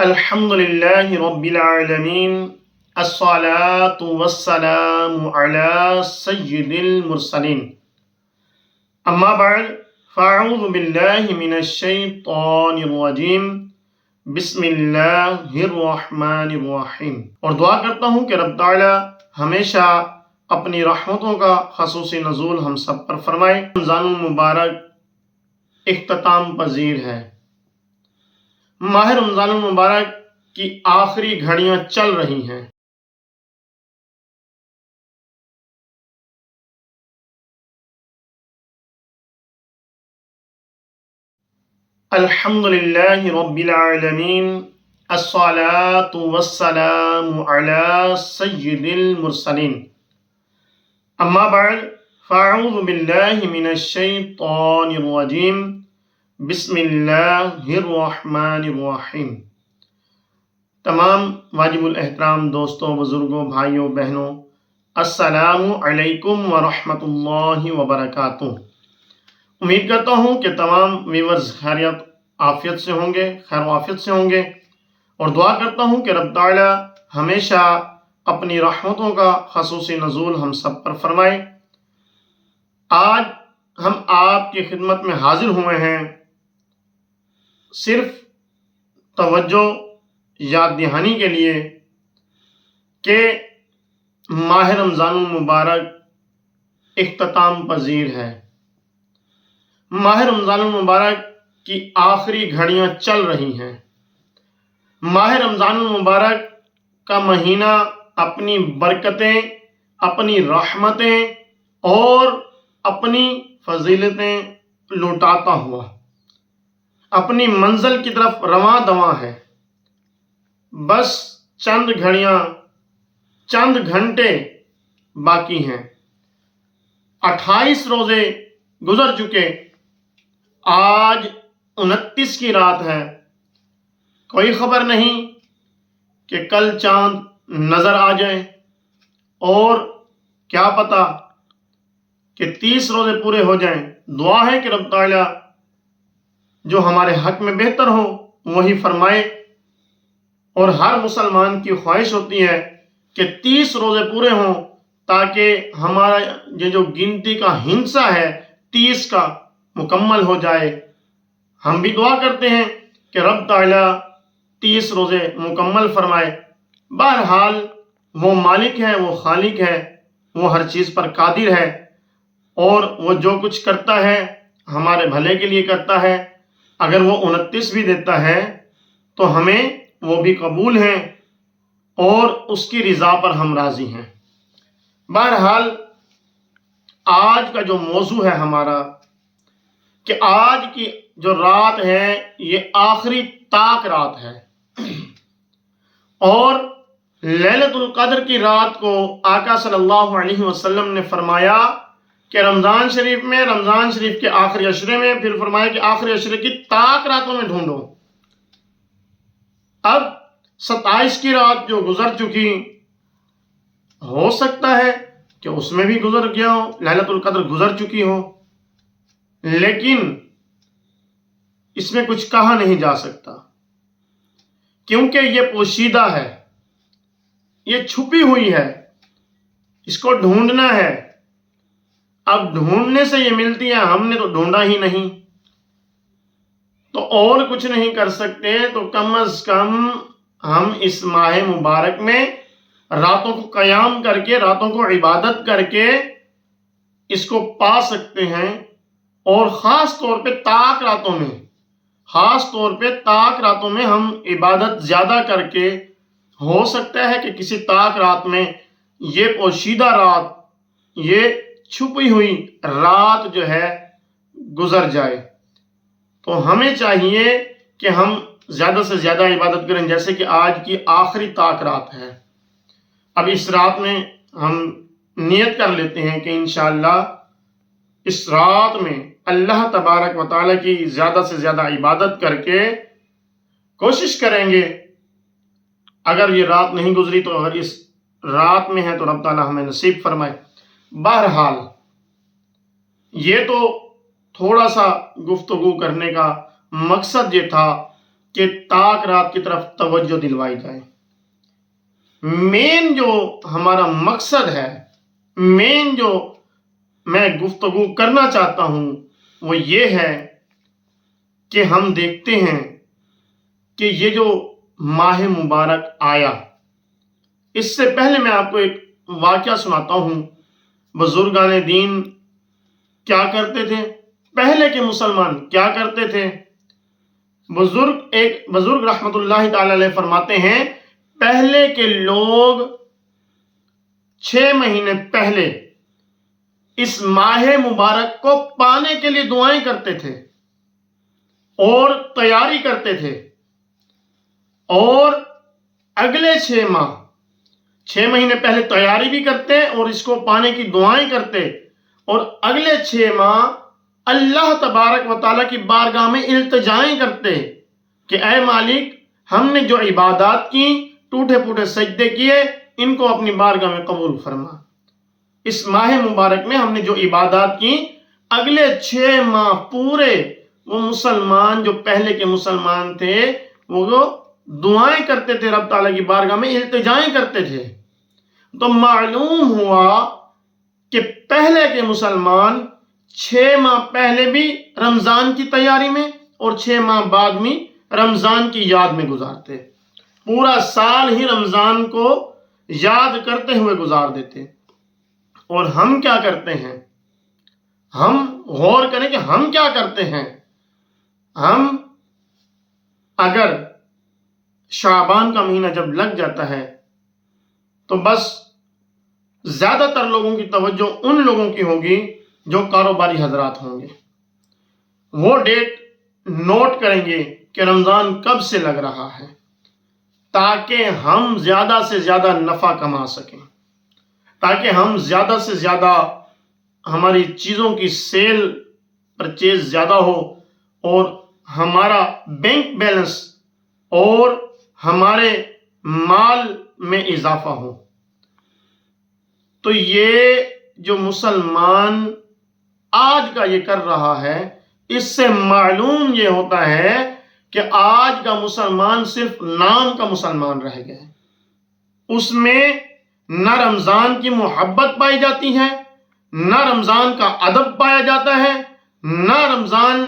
الحمدللہ رب العالمین الصلاة والسلام علی سید المرسلین اما بعد فاعوذ باللہ من الشیطان الرجیم بسم اللہ الرحمن الرحیم۔ اور دعا کرتا ہوں کہ رب تعالی ہمیشہ اپنی رحمتوں کا خصوصی نزول ہم سب پر فرمائے۔ رمضان المبارک اختتام پذیر ہے۔ ماہ رمضان المبارک کی آخری گھڑیاں چل رہی ہیں۔ الحمدللہ رب العالمین الصلاة والسلام علی سید المرسلین اما بعد فاعوذ باللہ من الشیطان الرجیم بسم اللہ الرحمن الرحیم۔ تمام واجب الاحترام دوستوں، بزرگوں، بھائیوں، بہنوں، السلام علیکم ورحمۃ اللہ وبرکاتہ۔ امید کرتا ہوں کہ تمام ویورز خیریت عافیت سے ہوں گے، خیر و عافیت سے ہوں گے، اور دعا کرتا ہوں کہ رب تعالی ہمیشہ اپنی رحمتوں کا خصوصی نزول ہم سب پر فرمائے۔ آج ہم آپ کی خدمت میں حاضر ہوئے ہیں صرف توجہ یاد دہانی کے لیے کہ ماہ رمضان المبارک اختتام پذیر ہے۔ ماہ رمضان المبارک کی آخری گھڑیاں چل رہی ہیں۔ ماہ رمضان المبارک کا مہینہ اپنی برکتیں، اپنی رحمتیں اور اپنی فضیلتیں لوٹاتا ہوا اپنی منزل کی طرف رواں دواں ہے۔ بس چند گھڑیاں، چند گھنٹے باقی ہیں۔ 28 روزے گزر چکے، آج 29 کی رات ہے۔ کوئی خبر نہیں کہ کل چاند نظر آ جائے، اور کیا پتہ کہ 30 روزے پورے ہو جائیں۔ دعا ہے کہ رب تعالی جو ہمارے حق میں بہتر ہو وہی فرمائے، اور ہر مسلمان کی خواہش ہوتی ہے کہ 30 روزے پورے ہوں تاکہ ہمارا یہ جو گنتی کا ہنسا ہے 30 کا مکمل ہو جائے۔ ہم بھی دعا کرتے ہیں کہ رب تعالی 30 روزے مکمل فرمائے۔ بہرحال وہ مالک ہے، وہ خالق ہے، وہ ہر چیز پر قادر ہے، اور وہ جو کچھ کرتا ہے ہمارے بھلے کے لیے کرتا ہے۔ اگر وہ 29 بھی دیتا ہے تو ہمیں وہ بھی قبول ہیں، اور اس کی رضا پر ہم راضی ہیں۔ بہرحال آج کا جو موضوع ہے ہمارا، کہ آج کی جو رات ہے یہ آخری طاق رات ہے، اور لیلۃ القدر کی رات کو آقا صلی اللہ علیہ وسلم نے فرمایا کہ رمضان شریف کے آخری عشرے میں، پھر فرمایا کہ آخری عشرے کی طاق راتوں میں ڈھونڈو۔ اب 27 کی رات جو گزر چکی، ہو سکتا ہے کہ اس میں بھی گزر گیا ہو، لیلۃ القدر گزر چکی ہو، لیکن اس میں کچھ کہا نہیں جا سکتا، کیونکہ یہ پوشیدہ ہے، یہ چھپی ہوئی ہے، اس کو ڈھونڈنا ہے۔ اب ڈھونڈنے سے یہ ملتی ہے، ہم نے تو ڈھونڈا ہی نہیں، تو اور کچھ نہیں کر سکتے، تو کم از کم ہم اس ماہ مبارک میں راتوں کو قیام کر کے، راتوں کو عبادت کر کے اس کو پا سکتے ہیں۔ اور خاص طور پہ طاق راتوں میں ہم عبادت زیادہ کر کے، ہو سکتا ہے کہ کسی طاق رات میں یہ پوشیدہ رات، یہ چھپی ہوئی رات جو ہے گزر جائے، تو ہمیں چاہیے کہ ہم زیادہ سے زیادہ عبادت کریں، جیسے کہ آج کی آخری طاق رات ہے۔ اب اس رات میں ہم نیت کر لیتے ہیں کہ انشاءاللہ اس رات میں اللہ تبارک و تعالیٰ کی زیادہ سے زیادہ عبادت کر کے کوشش کریں گے۔ اگر یہ رات نہیں گزری تو اگر اس رات میں ہے تو رب تعالیٰ ہمیں نصیب فرمائے۔ بہرحال یہ تو تھوڑا سا گفتگو کرنے کا مقصد یہ تھا کہ تاک رات کی طرف توجہ دلوائی جائے۔ مین جو ہمارا مقصد ہے، مین جو میں گفتگو کرنا چاہتا ہوں وہ یہ ہے کہ ہم دیکھتے ہیں کہ یہ جو ماہ مبارک آیا، اس سے پہلے میں آپ کو ایک واقعہ سناتا ہوں۔ بزرگان دین کیا کرتے تھے، پہلے کے مسلمان کیا کرتے تھے؟ ایک بزرگ رحمت اللہ تعالی علیہ فرماتے ہیں، پہلے کے لوگ 6 مہینے پہلے اس ماہ مبارک کو پانے کے لیے دعائیں کرتے تھے اور تیاری کرتے تھے، اور اگلے 6 مہینے پہلے تیاری بھی کرتے اور اس کو پانے کی دعائیں کرتے، اور اگلے 6 ماہ اللہ تبارک و تعالیٰ کی بارگاہ میں التجائیں کرتے کہ اے مالک، ہم نے جو عبادات کی، ٹوٹے پھوٹے سجدے کیے، ان کو اپنی بارگاہ میں قبول فرما۔ اس ماہ مبارک میں ہم نے جو عبادات کی، اگلے 6 ماہ پورے وہ مسلمان جو پہلے کے مسلمان تھے وہ دعائیں کرتے تھے، رب تعالیٰ کی بارگاہ میں التجائیں کرتے تھے۔ تو معلوم ہوا کہ پہلے کے مسلمان 6 ماہ پہلے بھی رمضان کی تیاری میں اور 6 ماہ بعد میں رمضان کی یاد میں گزارتے، پورا سال ہی رمضان کو یاد کرتے ہوئے گزار دیتے۔ اور ہم کیا کرتے ہیں؟ ہم غور کریں کہ ہم کیا کرتے ہیں۔ ہم اگر شعبان کا مہینہ جب لگ جاتا ہے تو بس زیادہ تر لوگوں کی توجہ ان لوگوں کی ہوگی جو کاروباری حضرات ہوں گے، وہ ڈیٹ نوٹ کریں گے کہ رمضان کب سے لگ رہا ہے، تاکہ ہم زیادہ سے زیادہ نفع کما سکیں، تاکہ ہم زیادہ سے زیادہ ہماری چیزوں کی سیل پرچیز زیادہ ہو اور ہمارا بینک بیلنس اور ہمارے مال میں اضافہ ہو۔ تو یہ جو مسلمان آج کا یہ کر رہا ہے، اس سے معلوم یہ ہوتا ہے کہ آج کا مسلمان صرف نام کا مسلمان رہ گیا ہے۔ اس میں نہ رمضان کی محبت پائی جاتی ہے، نہ رمضان کا ادب پایا جاتا ہے، نہ رمضان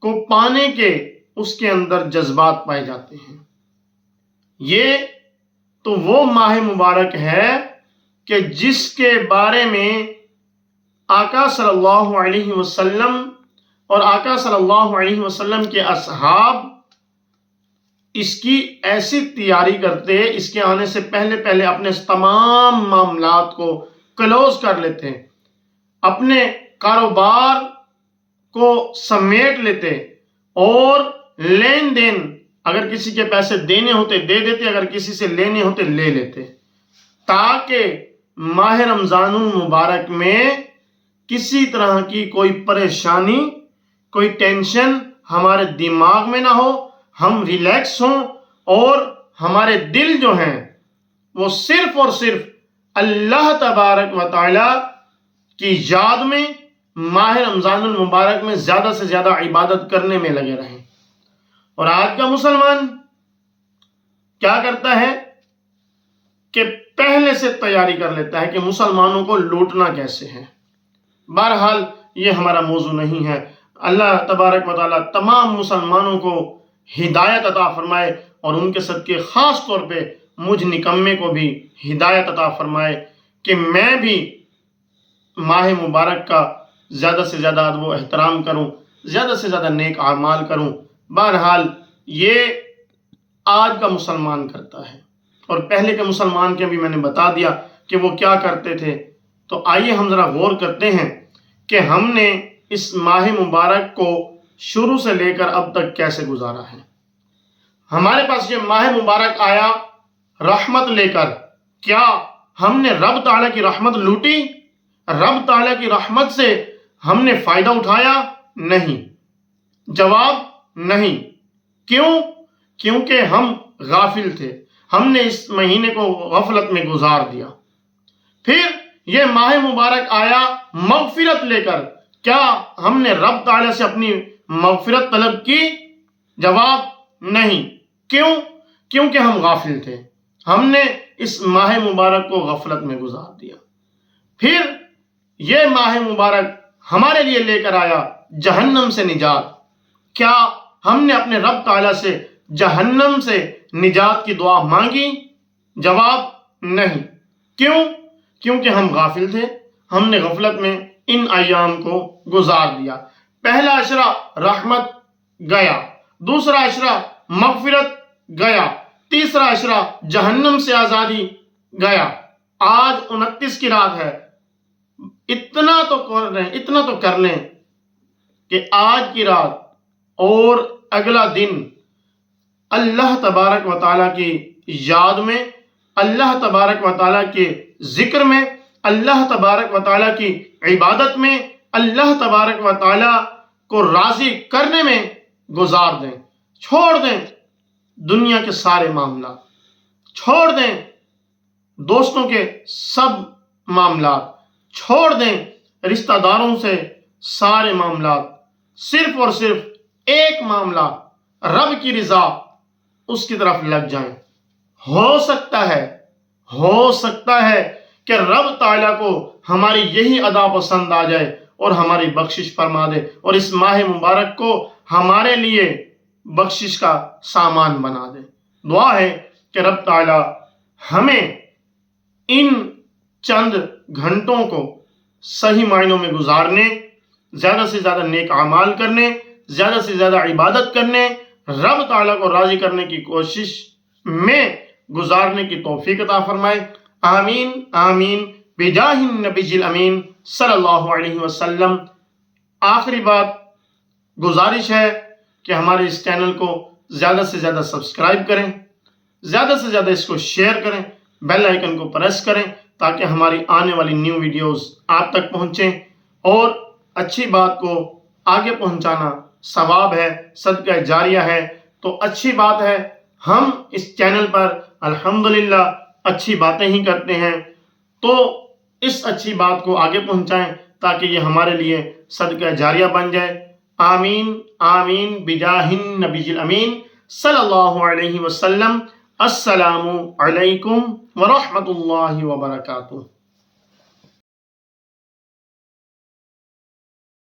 کو پانے کے اس کے اندر جذبات پائے جاتے ہیں۔ یہ تو وہ ماہ مبارک ہے کہ جس کے بارے میں آقا صلی اللہ علیہ وسلم اور آقا صلی اللہ علیہ وسلم کے اصحاب اس کی ایسی تیاری کرتے، اس کے آنے سے پہلے پہلے اپنے تمام معاملات کو کلوز کر لیتے، اپنے کاروبار کو سمیٹ لیتے، اور لین دین اگر کسی کے پیسے دینے ہوتے دے دیتے، اگر کسی سے لینے ہوتے لے لیتے، تاکہ ماہ رمضان المبارک میں کسی طرح کی کوئی پریشانی، کوئی ٹینشن ہمارے دماغ میں نہ ہو، ہم ریلیکس ہوں، اور ہمارے دل جو ہیں وہ صرف اور صرف اللہ تبارک و تعالی کی یاد میں ماہ رمضان المبارک میں زیادہ سے زیادہ عبادت کرنے میں لگے رہیں۔ اور آج کا مسلمان کیا کرتا ہے کہ پہلے سے تیاری کر لیتا ہے کہ مسلمانوں کو لوٹنا کیسے ہے۔ بہرحال یہ ہمارا موضوع نہیں ہے۔ اللہ تبارک و تعالی تمام مسلمانوں کو ہدایت عطا فرمائے، اور ان کے صدقے خاص طور پہ مجھ نکمے کو بھی ہدایت عطا فرمائے کہ میں بھی ماہ مبارک کا زیادہ سے زیادہ ادب و احترام کروں، زیادہ سے زیادہ نیک اعمال کروں۔ بہرحال یہ آج کا مسلمان کرتا ہے، اور پہلے کے مسلمان کے بھی میں نے بتا دیا کہ وہ کیا کرتے تھے۔ تو آئیے ہم ذرا غور کرتے ہیں کہ ہم نے اس ماہ مبارک کو شروع سے لے کر اب تک کیسے گزارا ہے۔ ہمارے پاس یہ ماہ مبارک آیا رحمت لے کر، کیا ہم نے رب تعالیٰ کی رحمت لوٹی؟ رب تعالیٰ کی رحمت سے ہم نے فائدہ اٹھایا؟ نہیں، جواب نہیں۔ کیوں؟ کیونکہ ہم غافل تھے، ہم نے اس مہینے کو غفلت میں گزار دیا۔ پھر یہ ماہ مبارک آیا مغفرت لے کر، کیا ہم نے رب تعالیٰ سے اپنی مغفرت طلب کی؟ جواب نہیں۔ کیوں؟ کیونکہ ہم غافل تھے، ہم نے اس ماہ مبارک کو غفلت میں گزار دیا۔ پھر یہ ماہ مبارک ہمارے لیے لے کر آیا جہنم سے نجات۔ کیا ہم نے اپنے رب تعالیٰ سے جہنم سے نجات کی دعا مانگی؟ جواب نہیں۔ کیوں؟ کیونکہ ہم غافل تھے، ہم نے غفلت میں ان ایام کو گزار دیا۔ پہلا عشرہ رحمت گیا، دوسرا عشرہ مغفرت گیا، تیسرا عشرہ جہنم سے آزادی گیا۔ آج 29 کی رات ہے۔ اتنا تو کر لیں کہ آج کی رات اور اگلا دن اللہ تبارک و تعالیٰ کی یاد میں، اللہ تبارک و تعالیٰ کے ذکر میں، اللہ تبارک و تعالیٰ کی عبادت میں، اللہ تبارک و تعالیٰ کو راضی کرنے میں گزار دیں۔ چھوڑ دیں دنیا کے سارے معاملات، چھوڑ دیں دوستوں کے سب معاملات، چھوڑ دیں رشتہ داروں سے سارے معاملات، صرف اور صرف ایک معاملہ رب کی رضا، اس کی طرف لگ جائیں۔ ہو سکتا ہے کہ رب تعالیٰ کو ہماری یہی ادا پسند آ جائے اور ہماری بخشش فرما دے اور اس ماہ مبارک کو ہمارے لیے بخشش کا سامان بنا دے۔ دعا ہے کہ رب تعالیٰ ہمیں ان چند گھنٹوں کو صحیح معنوں میں گزارنے، زیادہ سے زیادہ نیک اعمال کرنے، زیادہ سے زیادہ عبادت کرنے، رب تعالیٰ کو راضی کرنے کی کوشش میں گزارنے کی توفیق عطا فرمائے۔ آمین آمین بجاہ النبی الامین صلی اللہ علیہ وسلم۔ آخری بات گزارش ہے کہ ہمارے اس چینل کو زیادہ سے زیادہ سبسکرائب کریں، زیادہ سے زیادہ اس کو شیئر کریں، بیل آئیکن کو پریس کریں تاکہ ہماری آنے والی نیو ویڈیوز آپ تک پہنچیں۔ اور اچھی بات کو آگے پہنچانا ثواب ہے، صدقہ جاریہ ہے، تو اچھی بات ہے۔ ہم اس چینل پر الحمدللہ اچھی باتیں ہی کرتے ہیں، تو اس اچھی بات کو آگے پہنچائیں تاکہ یہ ہمارے لیے صدقہ جاریہ بن جائے۔ آمین آمین بجاہ النبی الامین صلی اللہ علیہ وسلم۔ السلام علیکم ورحمۃ اللہ وبرکاتہ۔